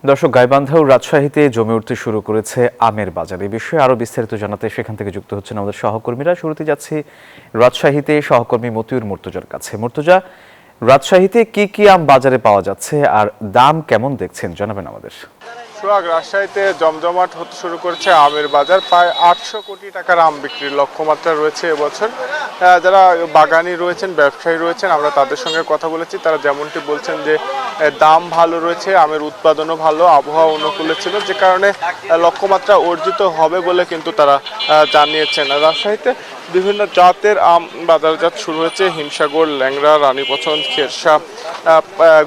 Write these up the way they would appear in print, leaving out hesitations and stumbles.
দর্শক, গাইবান্ধা ও রাজশাহীতে জমে উঠতে শুরু করেছে আমের বাজার। এই বিষয়ে আরো বিস্তারিত জানাতে সেখান থেকে যুক্ত হচ্ছেন আমাদের সহকর্মীরা। শুরুতে যাচ্ছি রাজশাহীতে সহকর্মী মতিউর মুর্তজার কাছে। মুর্তজা, রাজশাহীতে কি কি আম বাজারে পাওয়া যাচ্ছে আর দাম কেমন দেখছেন জানাবেন আমাদের। সোহাগ, রাজশাহীতে জমজমাট হতে শুরু করেছে আমের বাজার। প্রায় 800 কোটি টাকার আম বিক্রির লক্ষ্যমাত্রা রয়েছে এবছর। যারা বাগানি রয়েছেন, ব্যবসায়ী রয়েছেন, আমরা তাদের সঙ্গে কথা বলেছি। তারা যেমনটি বলছেন যে দাম ভালো রয়েছে, আমের উৎপাদনও ভালো, আবহাওয়া অনুকূলে ছিল, যে কারণে লক্ষ্যমাত্রা অর্জিত হবে বলে কিন্তু তারা জানিয়েছেন। রাজশাহীতে বিভিন্ন জাতের আম বাজারজাত শুরু হয়েছে। হিমসাগর, ল্যাংড়া, রানীপছন্দ, খেরসা,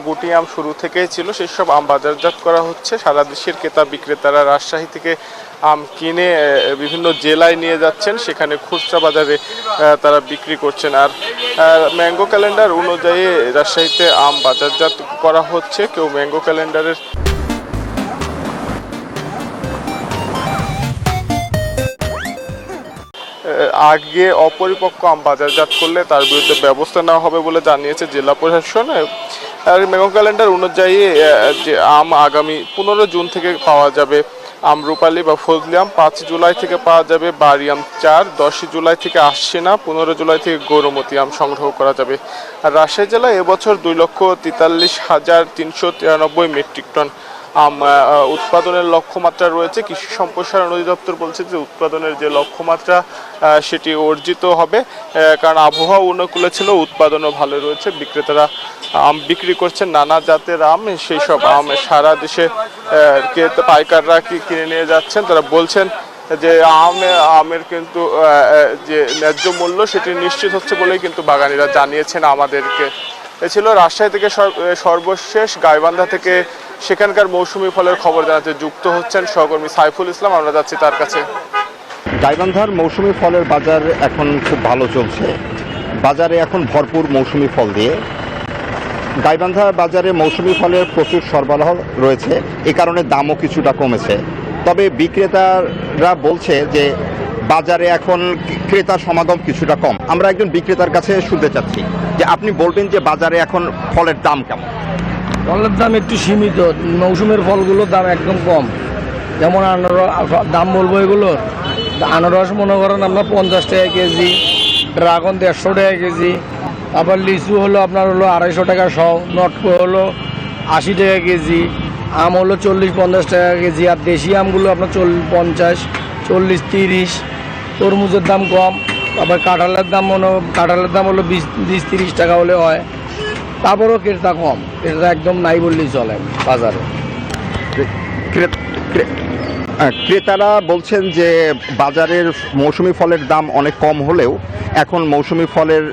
গুটি আম শুরু থেকেই ছিল। সেই সব আম বাজারজাত করা হচ্ছে। সারা দেশের ক্রেতা বিক্রেতারা রাজশাহী থেকে আম কিনে বিভিন্ন জেলায় নিয়ে যাচ্ছেন, সেখানে খুচরা বাজারে তারা বিক্রি করছেন। আর ম্যাঙ্গো ক্যালেন্ডার অনুযায়ী রাজশাহীতে আম বাজারজাত করা হচ্ছে। কেউ ম্যাঙ্গো ক্যালেন্ডারের আগে অপরিপক্ক আম বাজারজাত করলে তার বিরুদ্ধে ব্যবস্থা নেওয়া হবে বলে জানিয়েছে জেলা প্রশাসন। আর ম্যাঙ্গো ক্যালেন্ডার অনুযায়ী যে আম আগামী 15 জুন থেকে পাওয়া যাবে আমরুপালি বা ফজলি আম, 5 জুলাই থেকে পাওয়া যাবে বাড়ি আম 4, 10 জুলাই থেকে আশ্বিনা, 15 জুলাই থেকে গৌরমতি আম সংগ্রহ করা যাবে। আর রাজশাহী জেলায় এবছর 2,43,393 মেট্রিক টন আম উৎপাদনের লক্ষ্যমাত্রা রয়েছে। কৃষি সম্প্রসারণ অধিদপ্তর বলছে যে উৎপাদনের যে লক্ষ্যমাত্রা সেটি অর্জিত হবে, কারণ আবহাওয়া অনুকূলে ছিল, উৎপাদনও ভালো রয়েছে। বিক্রেতারা আম বিক্রি করছেন, নানা জাতের আম। সেই সব আম সারা দেশে পাইকাররা কিনে নিয়ে যাচ্ছেন। তারা বলছেন যে আমের কিন্তু যে ন্যায্য মূল্য সেটি নিশ্চিত হচ্ছে বলেই কিন্তু বাগানিরা জানিয়েছেন আমাদেরকে। এ ছিল রাজশাহী থেকে সর্বশেষ। গাইবান্ধা থেকে সেখানকার মৌসুমি ফলের খবর জানাতে যুক্ত হচ্ছেন সহকর্মী সাইফুল ইসলাম। আমরা যাচ্ছি তার কাছে। গাইবান্ধার মৌসুমি ফলের বাজার এখন খুব ভালো চলছে। বাজারে এখন ভরপুর মৌসুমি ফল দিয়ে। গাইবান্ধা বাজারে মৌসুমি ফলের প্রচুর সরবরাহ রয়েছে, এ কারণে দামও কিছুটা কমেছে। তবে বিক্রেতারা বলছে যে বাজারে এখন ক্রেতা সমাগম কিছুটা কম। আমরা একজন বিক্রেতার কাছে শুনতে চাচ্ছি যে আপনি বলবেন যে বাজারে এখন ফলের দাম কেমন? ফলের দাম একটু সীমিত। মৌসুমের ফলগুলোর দাম একদম কম। যেমন দাম বলবো এগুলোর, আনারস মনে করেন আপনার 50 টাকা কেজি, ড্রাগন 150 টাকা কেজি, তারপর লিচু হলো আপনার 250 টাকা শ, নটকো হলো 80 টাকা কেজি, আম হলো 40-50 টাকা কেজি। আর দেশি আমগুলো আপনার 50, 40, 30। তরমুজের দাম কম। তারপর কাঁঠালের দাম হলো 20-30 টাকা হলে হয়। তারপরেও ক্রেতা কম, ক্রেতা একদম নাই বললেই চলে বাজারে। ক্রেতারা বলছেন যে বাজারের মৌসুমি ফলের দাম অনেক কম হলেও এখন মৌসুমি ফলের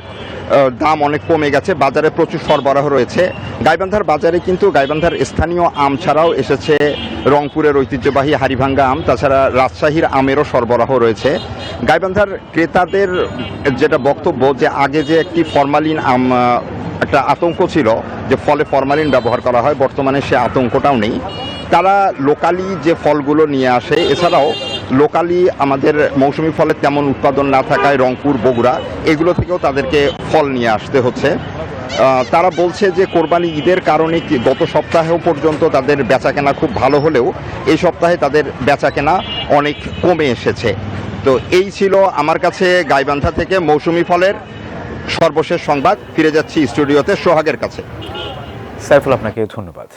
দাম অনেক কমে গেছে। বাজারে প্রচুর সরবরাহ রয়েছে। গাইবান্ধার বাজারে কিন্তু গাইবান্ধার স্থানীয় আম ছাড়াও এসেছে রংপুরের ঐতিহ্যবাহী হাড়িভাঙ্গা আম, তাছাড়া রাজশাহীর আমেরও সরবরাহ রয়েছে। গাইবান্ধার ক্রেতাদের যেটা বক্তব্য যে আগে যে একটি ফরমালিন আম একটা আতঙ্ক ছিল যে ফলে ফরমালিন ব্যবহার করা হয়, বর্তমানে সে আতঙ্কটাও নেই। তারা লোকালি যে ফলগুলো নিয়ে আসে, এছাড়াও লোকালি আমাদের মৌসুমি ফলের তেমন উৎপাদন না থাকায় রংপুর, বগুড়া এগুলো থেকেও তাদেরকে ফল নিয়ে আসতে হচ্ছে। তারা বলছে যে কোরবানি ঈদের কারণে গত সপ্তাহেও পর্যন্ত তাদের বেচাকেনা খুব ভালো হলেও এই সপ্তাহে তাদের বেচাকেনা অনেক কমে এসেছে। তো এই ছিল আমার কাছে গাইবান্ধা থেকে মৌসুমি ফলের সর্বশেষ সংবাদ। ফিরে যাচ্ছি স্টুডিওতে সোহাগের কাছে। সাইফুল, আপনাকে ধন্যবাদ।